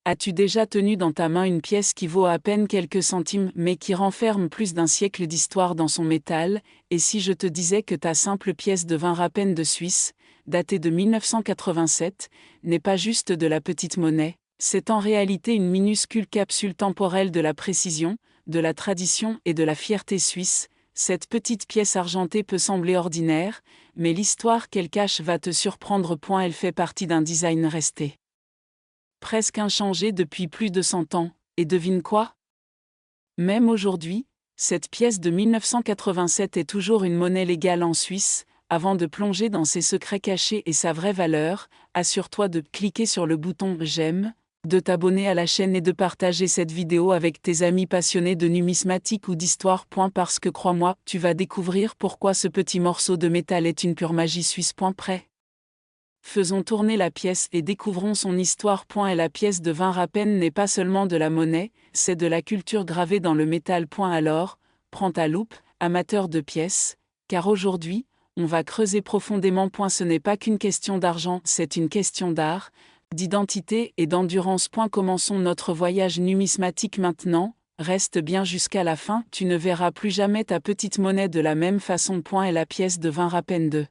As-tu déjà tenu dans ta main une pièce qui vaut à peine quelques centimes mais qui renferme plus d'un siècle d'histoire dans son métal, et si je te disais que ta simple pièce de 20 rappen de Suisse, datée de 1987, n'est pas juste de la petite monnaie, c'est en réalité une minuscule capsule temporelle de la précision, de la tradition et de la fierté suisse. Cette petite pièce argentée peut sembler ordinaire, mais l'histoire qu'elle cache va te surprendre. Elle fait partie d'un design resté presque inchangé depuis plus de 100 ans, et devine quoi? Même aujourd'hui, cette pièce de 1987 est toujours une monnaie légale en Suisse. Avant de plonger dans ses secrets cachés et sa vraie valeur, assure-toi de cliquer sur le bouton « J'aime », de t'abonner à la chaîne et de partager cette vidéo avec tes amis passionnés de numismatique ou d'histoire. Parce que crois-moi, tu vas découvrir pourquoi ce petit morceau de métal est une pure magie suisse. Prêt? Faisons tourner la pièce et découvrons son histoire. Et la pièce de 20 rappen n'est pas seulement de la monnaie, c'est de la culture gravée dans le métal. Alors, prends ta loupe, amateur de pièces, car aujourd'hui, on va creuser profondément. Ce n'est pas qu'une question d'argent, c'est une question d'art, d'identité et d'endurance. Commençons notre voyage numismatique maintenant. Reste bien jusqu'à la fin, tu ne verras plus jamais ta petite monnaie de la même façon. Et la pièce de 20 rappen de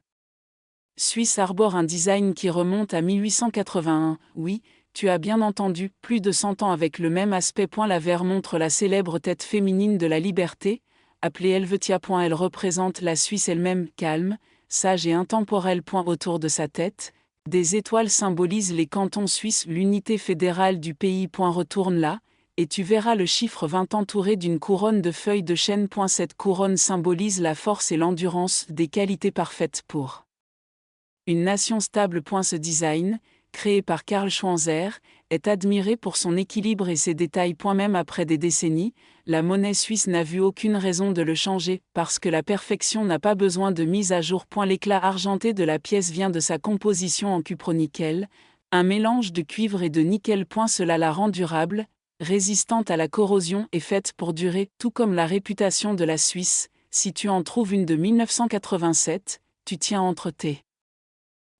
Suisse arbore un design qui remonte à 1881, oui, tu as bien entendu, plus de 100 ans avec le même aspect. La verre montre la célèbre tête féminine de la liberté, appelée Helvetia. Elle représente la Suisse elle-même, calme, sage et intemporelle. Autour de sa tête, des étoiles symbolisent les cantons suisses, l'unité fédérale du pays. Retourne là, et tu verras le chiffre 20 entouré d'une couronne de feuilles de chêne. Cette couronne symbolise la force et l'endurance, des qualités parfaites pour une nation stable. Ce design, créé par Karl Schwanzer, est admiré pour son équilibre et ses détails. Même après des décennies, la monnaie suisse n'a vu aucune raison de le changer, parce que la perfection n'a pas besoin de mise à jour. L'éclat argenté de la pièce vient de sa composition en cupronickel, un mélange de cuivre et de nickel. Cela la rend durable, résistante à la corrosion et faite pour durer, tout comme la réputation de la Suisse. Si tu en trouves une de 1987, tu tiens entre tes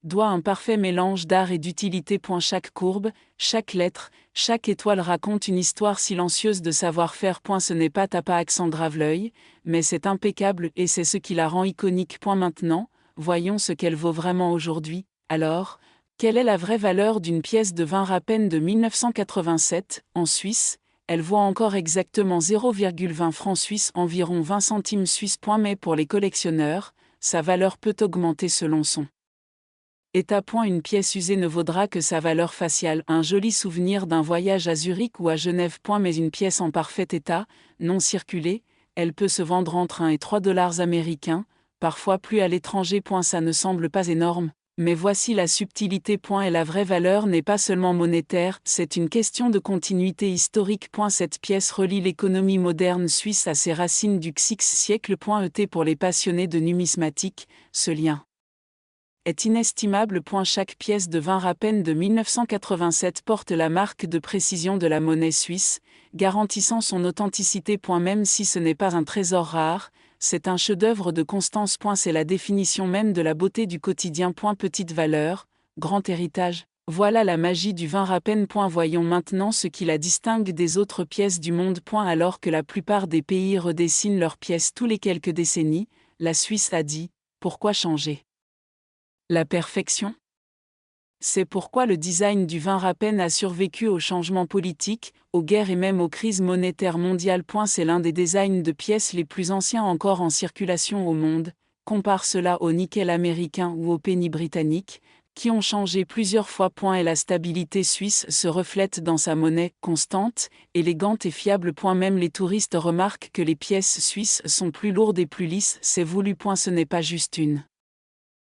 doit un parfait mélange d'art et d'utilité. Chaque courbe, chaque lettre, chaque étoile raconte une histoire silencieuse de savoir-faire. Ce n'est pas tapas accent grave l'œil, mais c'est impeccable et c'est ce qui la rend iconique. Maintenant, voyons ce qu'elle vaut vraiment aujourd'hui. Alors, quelle est la vraie valeur d'une pièce de 20 rappen de 1987, en Suisse? Elle vaut encore exactement 0,20 francs suisses, environ 20 centimes suisses. Mais pour les collectionneurs, sa valeur peut augmenter selon son état. Une pièce usée ne vaudra que sa valeur faciale, un joli souvenir d'un voyage à Zurich ou à Genève. Mais une pièce en parfait état, non circulée, elle peut se vendre entre 1 et 3 dollars américains, parfois plus à l'étranger. Ça ne semble pas énorme, mais voici la subtilité. Et la vraie valeur n'est pas seulement monétaire, c'est une question de continuité historique. Cette pièce relie l'économie moderne suisse à ses racines du XIe siècle. Pour les passionnés de numismatique, ce lien est inestimable. Chaque pièce de 20 rappen de 1987 porte la marque de précision de la monnaie suisse, garantissant son authenticité. Même si ce n'est pas un trésor rare, c'est un chef-d'œuvre de constance. C'est la définition même de la beauté du quotidien. Petite valeur, grand héritage. Voilà la magie du 20 rappen. Voyons maintenant ce qui la distingue des autres pièces du monde. Alors que la plupart des pays redessinent leurs pièces tous les quelques décennies, la Suisse a dit « Pourquoi changer ?» La perfection? C'est pourquoi le design du 20 rappen a survécu aux changements politiques, aux guerres et même aux crises monétaires mondiales. C'est l'un des designs de pièces les plus anciens encore en circulation au monde. Compare cela au nickel américain ou au penny britannique, qui ont changé plusieurs fois. Et la stabilité suisse se reflète dans sa monnaie, constante, élégante et fiable. Même les touristes remarquent que les pièces suisses sont plus lourdes et plus lisses. C'est voulu. Ce n'est pas juste une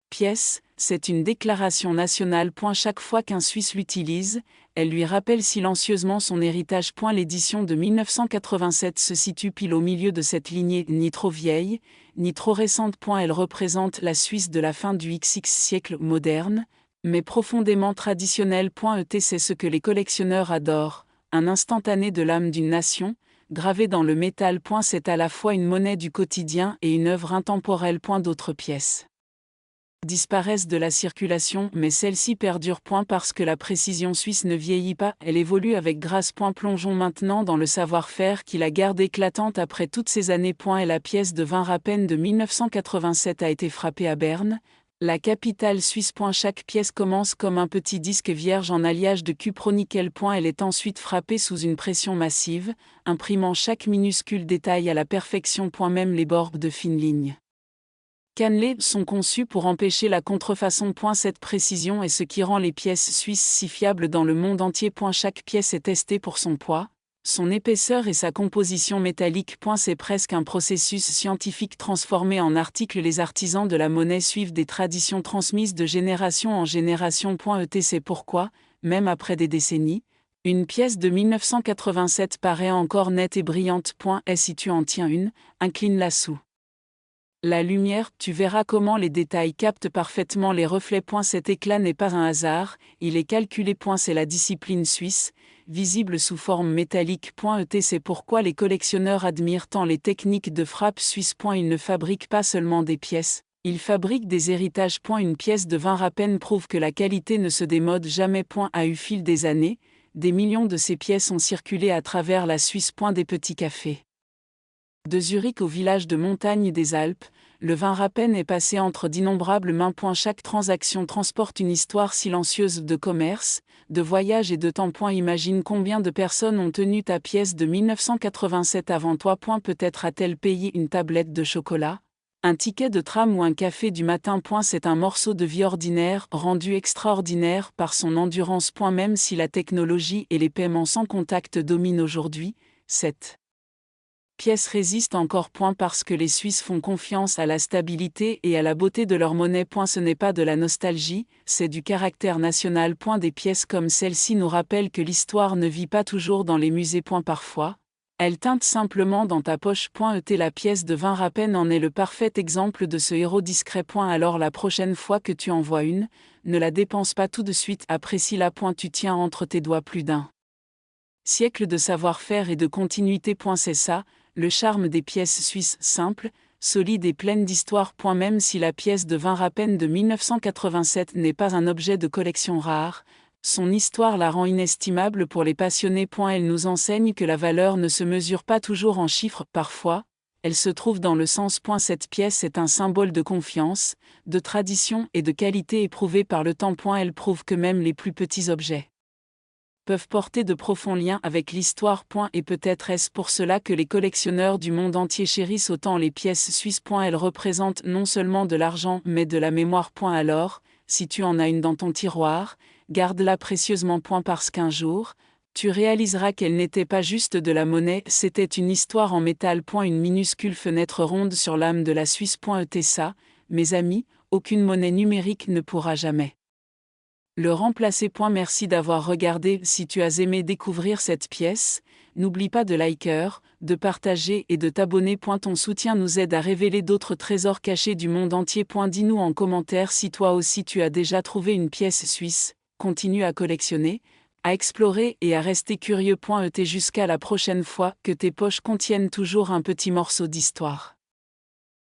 pièce, c'est une déclaration nationale. Chaque fois qu'un Suisse l'utilise, elle lui rappelle silencieusement son héritage. L'édition de 1987 se situe pile au milieu de cette lignée, ni trop vieille, ni trop récente. Elle représente la Suisse de la fin du XX siècle moderne, mais profondément traditionnelle. C'est ce que les collectionneurs adorent, un instantané de l'âme d'une nation, gravé dans le métal. C'est à la fois une monnaie du quotidien et une œuvre intemporelle. D'autres pièces disparaissent de la circulation, mais celle-ci perdure. Parce que la précision suisse ne vieillit pas, elle évolue avec grâce. Plongeons maintenant dans le savoir-faire qui la garde éclatante après toutes ces années. Et la pièce de 20 rappen de 1987 a été frappée à Berne, la capitale suisse. Chaque pièce commence comme un petit disque vierge en alliage de cupronickel. Elle est ensuite frappée sous une pression massive, imprimant chaque minuscule détail à la perfection. Même les bords de fines lignes cannelées sont conçus pour empêcher la contrefaçon. Cette précision est ce qui rend les pièces suisses si fiables dans le monde entier. Chaque pièce est testée pour son poids, son épaisseur et sa composition métallique. C'est presque un processus scientifique transformé en article. Les artisans de la monnaie suivent des traditions transmises de génération en génération. C'est pourquoi, même après des décennies, une pièce de 1987 paraît encore nette et brillante. Et si tu en tiens une, incline-la sous la lumière, tu verras comment les détails captent parfaitement les reflets. Cet éclat n'est pas un hasard, il est calculé. C'est la discipline suisse, visible sous forme métallique. C'est pourquoi les collectionneurs admirent tant les techniques de frappe suisse. Ils ne fabriquent pas seulement des pièces, ils fabriquent des héritages. Une pièce de 20 rappen prouve que la qualité ne se démode jamais. A eu fil des années, des millions de ces pièces ont circulé à travers la Suisse. Des petits cafés de Zurich au village de montagne des Alpes, le 20 rappen est passé entre d'innombrables mains. Chaque transaction transporte une histoire silencieuse de commerce, de voyage et de temps. Imagine combien de personnes ont tenu ta pièce de 1987 avant toi. Peut-être a-t-elle payé une tablette de chocolat, un ticket de tram ou un café du matin. C'est un morceau de vie ordinaire, rendu extraordinaire par son endurance. Même si la technologie et les paiements sans contact dominent aujourd'hui, cette pièce résiste encore. Parce que les Suisses font confiance à la stabilité et à la beauté de leur monnaie. Ce n'est pas de la nostalgie, c'est du caractère national. Des pièces comme celle-ci nous rappellent que l'histoire ne vit pas toujours dans les musées. Parfois, elle teinte simplement dans ta poche. La pièce de 20 rappen en est le parfait exemple de ce héros discret. Alors la prochaine fois que tu en vois une, ne la dépense pas tout de suite, apprécie-la. Tu tiens entre tes doigts plus d'un siècle de savoir-faire et de continuité. C'est ça, le charme des pièces suisses simples, solides et pleines d'histoire. Même si la pièce de 20 rappen de 1987 n'est pas un objet de collection rare, son histoire la rend inestimable pour les passionnés. Elle nous enseigne que la valeur ne se mesure pas toujours en chiffres. Parfois, elle se trouve dans le sens. Cette pièce est un symbole de confiance, de tradition et de qualité éprouvée par le temps. Elle prouve que même les plus petits objets peuvent porter de profonds liens avec l'histoire. Et peut-être est-ce pour cela que les collectionneurs du monde entier chérissent autant les pièces suisses. Elles représentent non seulement de l'argent mais de la mémoire. Alors, si tu en as une dans ton tiroir, garde-la précieusement. Parce qu'un jour, tu réaliseras qu'elle n'était pas juste de la monnaie, c'était une histoire en métal. Une minuscule fenêtre ronde sur l'âme de la Suisse. Ça, mes amis, aucune monnaie numérique ne pourra jamais le remplacer. Merci d'avoir regardé. Si tu as aimé découvrir cette pièce, n'oublie pas de liker, de partager et de t'abonner. Ton soutien nous aide à révéler d'autres trésors cachés du monde entier. Dis-nous en commentaire si toi aussi tu as déjà trouvé une pièce suisse. Continue à collectionner, à explorer et à rester curieux. Jusqu'à la prochaine fois, que tes poches contiennent toujours un petit morceau d'histoire.